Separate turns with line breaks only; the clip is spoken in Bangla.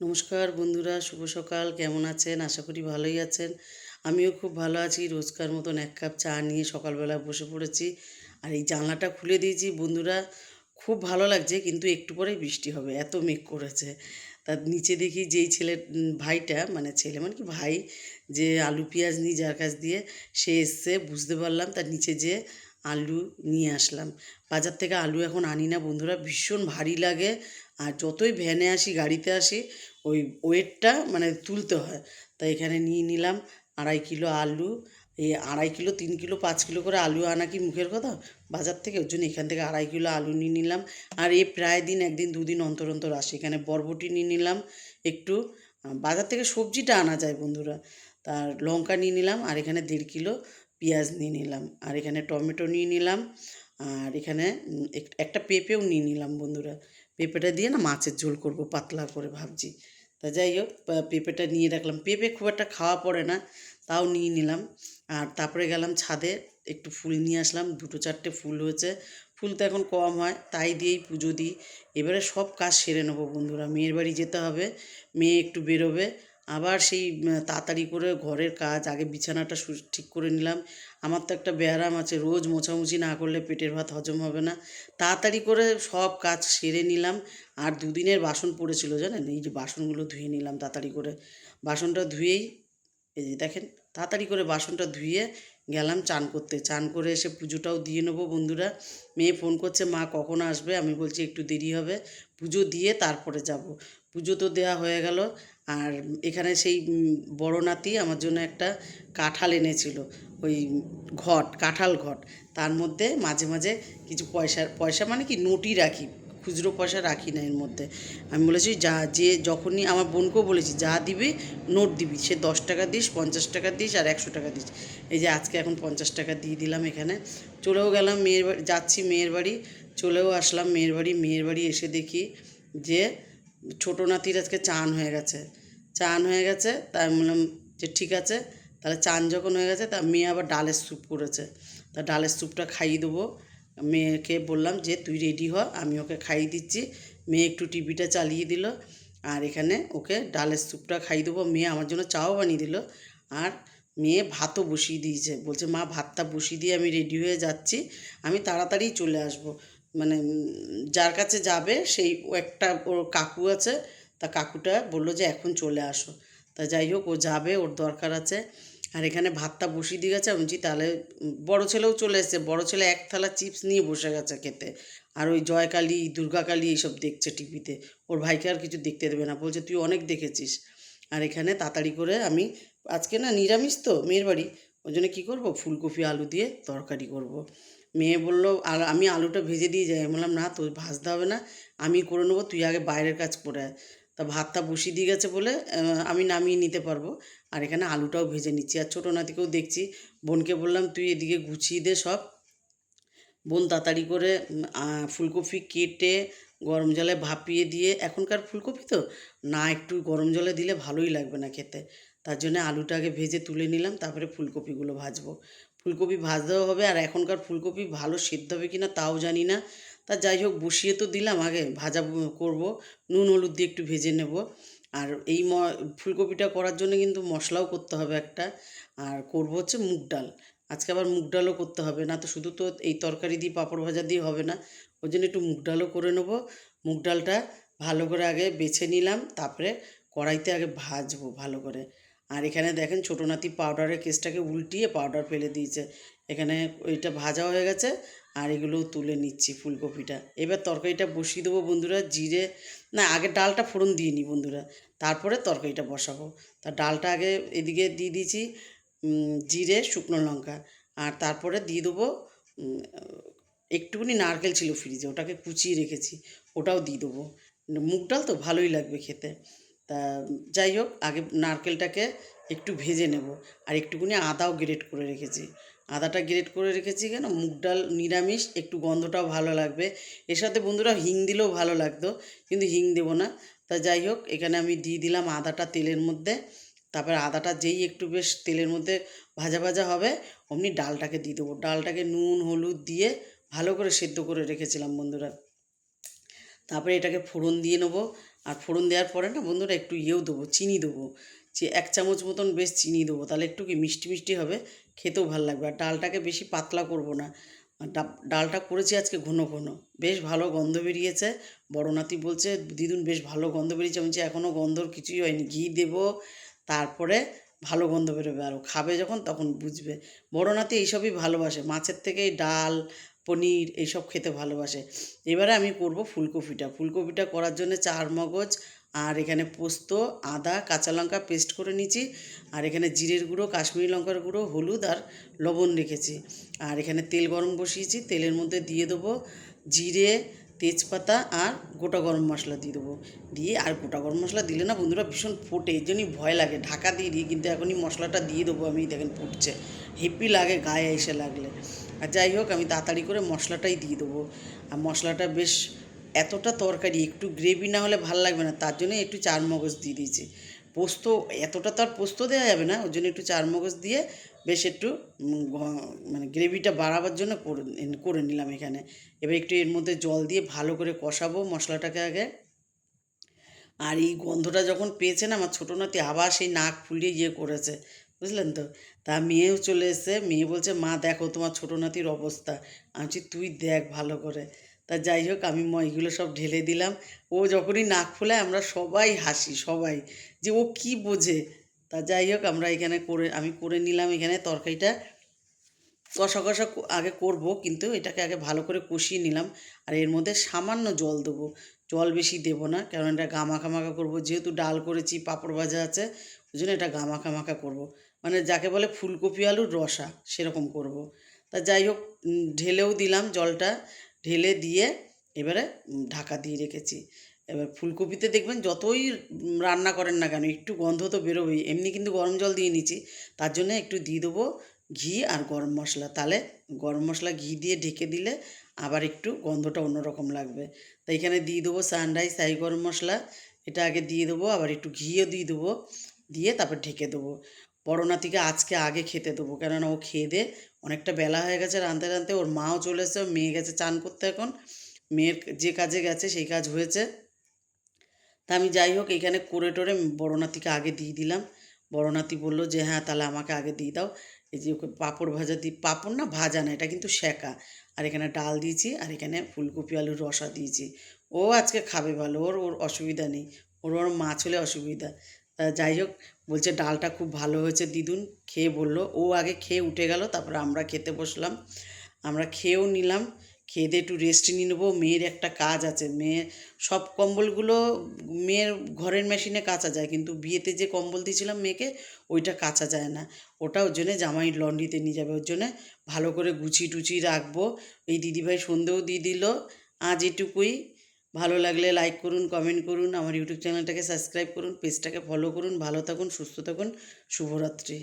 নমস্কার বন্ধুরা, শুভ সকাল। কেমন আছেন? আশা করি ভালোই আছেন। আমিও খুব ভালো আছি। রোজকার মতন এক কাপ চা নিয়ে সকালবেলা বসে পড়েছি। আর এই জানলাটা খুলে দিয়েছি বন্ধুরা, খুব ভালো লাগছে, কিন্তু একটু পরেই বৃষ্টি হবে, এত মেঘ করেছে। তার নিচে দেখি যেই ভাইটা, মানে ছেলে মানে কি ভাই, যে আলু পেঁয়াজ নিয়ে যার কাছ দিয়ে সে এসছে, বুঝতে পারলাম তার নিচে যেয়ে আলু নিয়ে আসলাম। বাজার থেকে আলু এখন আনি না বন্ধুরা, ভীষণ ভারী লাগে। আর যতই ভ্যানে আসি, গাড়িতে আসি, ওই ওয়েটটা মানে তুলতে হয়। তাই এখানে নিয়ে নিলাম 2.5 কিলো আলু। এই 2.5 কিলো, 3 কিলো, 5 কিলো করে আলু আনা কি মুখের কথা বাজার থেকে? ওর জন্য এখান থেকে 2.5 কিলো আলু নিয়ে নিলাম। আর এ প্রায় দিন, একদিন দুদিন অন্তর অন্তর আসে। এখানে বরবটি নিয়ে নিলাম একটু। বাজার থেকে সবজিটা আনা যায় বন্ধুরা। তার লঙ্কা নিয়ে নিলাম, আর এখানে 1.5 কিলো পেঁয়াজ নিয়ে নিলাম, আর এখানে টমেটো নিয়ে নিলাম, আর এখানে একটা পেঁপেও নিয়ে নিলাম বন্ধুরা। পেঁপেটা দিয়ে না মাছের ঝোল করব পাতলা করে ভাবছি। তা যাই হোক, পেঁপেটা নিয়ে রাখলাম। পেঁপে খুব একটা খাওয়া পড়ে না, তাও নিয়ে নিলাম। আর তারপরে গেলাম ছাদে, একটু ফুল নিয়ে আসলাম। 2-4টে ফুল হয়েছে। ফুল তো এখন কম হয়, তাই দিয়েই পুজো দিই। এবারে সব কাজ সেরে নেবো বন্ধুরা, মেয়ের বাড়ি যেতে হবে। মেয়ে একটু বেরোবে, আবার সেই তাড়াতাড়ি করে ঘরের কাজ আগে, বিছানাটা ঠিক করে নিলাম। আমার তো একটা ব্যায়াম আছে, রোজ মোছামুছি না করলে পেটের ভাত হজম হবে না। তাড়াতাড়ি করে সব কাজ সেরে নিলাম। আর দুদিনের বাসন পড়েছিল জানেন, এই যে বাসনগুলো ধুয়ে নিলাম তাড়াতাড়ি করে। বাসনটা ধুয়েই, এই যে দেখেন, তাড়াতাড়ি করে বাসনটা ধুয়ে গেলাম চান করতে। চান করে এসে পুজোটাও দিয়ে নেবো বন্ধুরা। মেয়ে ফোন করছে, মা কখন আসবে? আমি বলছি একটু দেরি হবে, পুজো দিয়ে তারপরে যাব। পুজো তো দেওয়া হয়ে গেল। আর এখানে সেই বড় নাতি আমার জন্য একটা কাঁঠাল এনেছিল, ওই কাঁঠাল ঘট। তার মধ্যে মাঝে মাঝে কিছু পয়সা পয়সা মানে কি নোটই রাখি, খুচরো পয়সা রাখি না এর মধ্যে। আমি বলেছি যে যখনই আমার বোনকেও বলেছি, যা দিবি নোট দিবি, সে 10 টাকা দিস, 50 টাকা দিস, আর 100 টাকা দিস। এই যে আজকে এখন 50 টাকা দিয়ে দিলাম। এখানে চলেও গেলাম মেয়ের বাড়ি, যাচ্ছি মেয়ের বাড়ি। চলেও আসলাম মেয়ের বাড়ি। মেয়ের বাড়ি এসে দেখি যে ছোটো নাতির আজকে চান হয়ে গেছে। চান হয়ে গেছে, তাই আমি বললাম যে ঠিক আছে, তাহলে চান যখন হয়ে গেছে, তা মেয়ে আবার ডালের স্যুপ করেছে। তা ডালের স্যুপটা খাইয়ে দেবো। মেয়েকে বললাম যে তুই রেডি হ, আমি ওকে খাইয়ে দিচ্ছি। মেয়ে একটু টিভিটা চালিয়ে দিল, আর এখানে ওকে ডালের স্যুপটা খাইয়ে দেবো। মেয়ে আমার জন্য চাও বানিয়ে দিল, আর মেয়ে ভাতও বসিয়ে দিয়েছে। বলছে মা, ভাতটা বসিয়ে দিয়ে আমি রেডি হয়ে যাচ্ছি, আমি তাড়াতাড়ি চলে আসব। মানে যার কাছে যাবে সেই, ও একটা ওর কাকু আছে, তা কাকুটা বললো যে এখন চলে আসো। তা যাই হোক, ও যাবে, ওর দরকার আছে। আর এখানে ভাতটা বসিয়ে দিয়ে গেছে। আমি বলছি তাহলে বড় ছেলেও চলে এসেছে। বড় ছেলে এক থালা চিপস নিয়ে বসে গেছে খেতে। আর ওই জয়কালী, দুর্গাকালী এইসব দেখছে টিভিতে। ওর ভাইকে আর কিছু দেখতে দেবে না, বলছে তুই অনেক দেখেছিস। আর এখানে তাড়াতাড়ি করে আমি, আজকে না নিরামিষ তো মেয়ের বাড়ি, ওই জন্য কী করবো, ফুলকপি আলু দিয়ে তরকারি করব। মেয়ে বললো, আর আমি আলুটা ভেজে দিয়ে যাই। আমি বললাম না, তোর ভাজতে হবে না, আমি করে নেবো, তুই আগে বাইরের কাজ করে আয়। তা ভাতটা বসিয়ে দিয়ে গেছে বলে আমি নামিয়ে নিতে পারবো। আর এখানে আলুটাও ভেজে নিচ্ছি। আর ছোটো নাতিকেও দেখছি, বোনকে বললাম তুই এদিকে গুছিয়ে দে সব। বোন তাড়াতাড়ি করে ফুলকপি কেটে গরম জলে ভাপিয়ে দিয়ে, এখনকার ফুলকপি তো না, একটু গরম জলে দিলে ভালোই লাগবে না খেতে। তার জন্য আলুটা আগে ভেজে তুলে নিলাম, তারপরে ফুলকপিগুলো ভাজবো। ফুলকপি ভাজতেও হবে, আর এখনকার ফুলকপি ভালো সেদ্ধ হবে কি না তাও জানি না। তা যাই হোক, বসিয়ে তো দিলাম, আগে ভাজা করব, নুন হলুদ দিয়ে একটু ভেজে নেব। আর এই ফুলকপিটা করার জন্য কিন্তু মশলাও করতে হবে একটা। আর করব হচ্ছে মুগ ডাল। আজকে আবার মুগ ডালও করতে হবে, না তো শুধু তো এই তরকারি দিয়ে পাঁপড় ভাজা দিয়ে হবে না। ওই জন্য একটু মুগ ডালও করে নেব। মুগ ডালটা ভালো করে আগে বেছে নিলাম, তারপরে কড়াইতে আগে ভাজবো ভালো করে। আর এখানে দেখেন ছোটো নাতি পাউডারের কেসটাকে উল্টিয়ে পাউডার ফেলে দিয়েছে। এখানে ওইটা ভাজা হয়ে গেছে, আর এগুলোও তুলে নিচ্ছি ফুলকপিটা। এবার তরকারিটা বসিয়ে দেবো বন্ধুরা। জিরে, না, আগে ডালটা ফোড়ন দিয়ে নিই বন্ধুরা, তারপরে তরকারিটা বসাবো। তা ডালটা আগে এদিকে দিয়ে দিয়েছি, জিরে, শুকনো লঙ্কা। আর তারপরে দিয়ে দেবো একটুখানি নারকেল ছিল ফ্রিজে, ওটাকে কুচিয়ে রেখেছি, ওটাও দিয়ে দেবো। মুগ ডাল তো ভালোই লাগবে খেতে। তা যাই হোক, আগে নারকেলটাকে একটু ভেজে নেব। আর একটুখানি আদাও গ্রেট করে রেখেছি। আদাটা গ্রেট করে রেখেছি কেন, মুগ ডাল নিরামিষ, একটু গন্ধটাও ভালো লাগবে। এর সাথে বন্ধুরা হিং দিলেও ভালো লাগতো, কিন্তু হিং দেবো না। তা যাই হোক, এখানে আমি দিয়ে দিলাম আদাটা তেলের মধ্যে। তারপরে আদাটা যেই একটু বেশ তেলের মধ্যে ভাজা ভাজা হবে, অমনি ডালটাকে দিয়ে দেবো। ডালটাকে নুন হলুদ দিয়ে ভালো করে সেদ্ধ করে রেখেছিলাম বন্ধুরা। তারপরে এটাকে ফোড়ন দিয়ে নেবো। আর ফোড়ন দেওয়ার পরে না বন্ধুরা একটু দেবো, চিনি দেবো, যে 1 চামচ মতন বেশ চিনি দেবো, তাহলে একটু কি মিষ্টি মিষ্টি হবে, খেতেও ভালো লাগবে। আর ডালটাকে বেশি পাতলা করব না, আর ডালটা করেছি আজকে ঘন ঘন, বেশ ভালো গন্ধ বেরিয়েছে। বড় নাতি বলছে দিদুন বেশ ভালো গন্ধ বেরিয়েছে। আমি বলছি এখনও গন্ধর কিছুই হয়নি, ঘি দেবো, তারপরে ভালো গন্ধ বেরোবে, আরও খাবে যখন তখন বুঝবে। বড় নাতি এইসবই ভালোবাসে, মাছের থেকে ডাল, পনির এইসব খেতে ভালোবাসে। এবারে আমি করব ফুলকপিটা। ফুলকপিটা করার জন্য 4 মগজ আর এখানে পোস্ত, আদা, কাঁচা লঙ্কা পেস্ট করে নিয়েছি। আর এখানে জিরের গুঁড়ো, কাশ্মীরি লঙ্কার গুঁড়ো, হলুদ আর লবণ রেখেছি। আর এখানে তেল গরম বসিয়েছি, তেলের মধ্যে দিয়ে দেবো জিরে, তেজপাতা আর গোটা গরম মশলা দিয়ে দেবো। দিয়ে আর গোটা গরম মশলা দিলে না বন্ধুরা ভীষণ ফোটে, এর জন্যই ভয় লাগে, ঢাকা দিয়ে দিই, কিন্তু এখনই মশলাটা দিয়ে দেবো আমি, দেখেন ফুটছে, হেপি লাগে গায়ে এসে লাগলে। আর যাই হোক আমি তাড়াতাড়ি করে মশলাটাই দিয়ে দেবো। আর মশলাটা বেশ, এতটা তরকারি একটু গ্রেভি না হলে ভাল লাগবে না, তার জন্য একটু 4 মগজ দিয়ে দিয়েছি। পোস্ত এতটা তো আর পোস্ত দেওয়া যাবে না, ওর জন্য একটু 4 মগজ দিয়ে বেশ একটু মানে গ্রেভিটা বাড়াবার জন্য করে নিলাম এখানে। এবার একটু এর মধ্যে জল দিয়ে ভালো করে কষাবো মশলাটাকে আগে। আর এই গন্ধটা যখন পেয়েছে না আমার ছোটো নাতি, আবার সেই নাক ফুলিয়ে করেছে, বুঝলেন তো। তা মেয়েও চলে এসেছে, মেয়ে বলছে মা দেখো তোমার ছোটো নাতির অবস্থা। আমি বলছি তুই দেখ ভালো করে। তা যাই হোক আমি এগুলো সব ঢেলে দিলাম। ও যখনই নাক ফুলায় আমরা সবাই হাসি, সবাই, যে ও কি বোঝে। তা যাই হোক আমরা এখানে আমি করে নিলাম এখানে তরকারিটা। কষা কষা আগে করব, কিন্তু এটাকে আগে ভালো করে কষিয়ে নিলাম। আর এর মধ্যে সামান্য জল দেবো, জল বেশি দেবো না, কারণ এটা গামাখা মাখা করবো, যেহেতু ডাল করেছি, পাঁপড় ভাজা আছে, ওই জন্য এটা গামাখা মাখা করবো, মানে যাকে বলে ফুলকপি আলুর রসা, সেরকম করব। তা যাই হোক ঢেলেও দিলাম জলটা, ঢেলে দিয়ে এবারে ঢাকা দিয়ে রেখেছি। এবার ফুলকপিতে দেখবেন যতই রান্না করেন না কেন একটু গন্ধ তো বেরোবেই, এমনি কিন্তু গরম জল দিয়ে নিচ্ছি, তার জন্য একটু দিয়ে দেবো ঘি আর গরম মশলা, তাহলে গরম মশলা ঘি দিয়ে ঢেকে দিলে আবার একটু গন্ধটা অন্যরকম লাগবে। তাই এখানে দিয়ে দেবো সানরাইজ থাই গরম মশলা, এটা আগে দিয়ে দেবো, আবার একটু ঘিও দিয়ে দেবো, দিয়ে তারপর ঢেকে দেবো। বড় নাতিকে আজকে আগে খেতে দেবো, কেননা ও খেয়ে দে, অনেকটা বেলা হয়ে গেছে রাঁধতে রাঁধতে, ওর মাও চলে এসেছে, মেয়ে গেছে চান করতে, এখন মেয়ের যে কাজে গেছে সেই কাজ হয়েছে। তা আমি যাই হোক এখানে করে টোরে বড় নাতিকে আগে দিয়ে দিলাম। বড় নাতি বললো যে হ্যাঁ তাহলে আমাকে আগে দিয়ে দাও। এই যে ওকে পাঁপড় ভাজা দিই, পাঁপড় না ভাজা না, এটা কিন্তু সেঁকা। আর এখানে ডাল দিয়েছি, আর এখানে ফুলকপি আলুর রসা দিয়েছি। ও আজকে খাবে ভালো, ওর ওর অসুবিধা নেই, ওর মাছ হলে অসুবিধা। তা যাই হোক বলছে ডালটা খুব ভালো হয়েছে দিদুন, খেয়ে বললো। ও আগে খেয়ে উঠে গেল, তারপরে আমরা খেতে বসলাম, আমরা খেয়েও নিলাম। খেয়ে দিয়ে একটু রেস্ট নিয়ে নেবো, মেয়ের একটা কাজ আছে, মেয়ের সব কম্বলগুলো মেয়ের ঘরের মেশিনে কাচা যায়, কিন্তু বিয়েতে যে কম্বল দিয়েছিলাম মেয়েকে ওইটা কাচা যায় না, ওটা ওর জন্যে জামাই লন্ড্রিতে নিয়ে যাবে, ওর জন্যে ভালো করে গুছিয়ে টুচিয়ে রাখবো। এই দিদিভাই সন্ধেও দিয়ে দিল। আজ এটুকুই, ভালো লাগলে লাইক করুন, কমেন্ট করুন, আমার ইউটিউব চ্যানেলটাকে সাবস্ক্রাইব করুন, পেজটাকে ফলো করুন, ভালো থাকুন, সুস্থ থাকুন, শুভরাত্রি।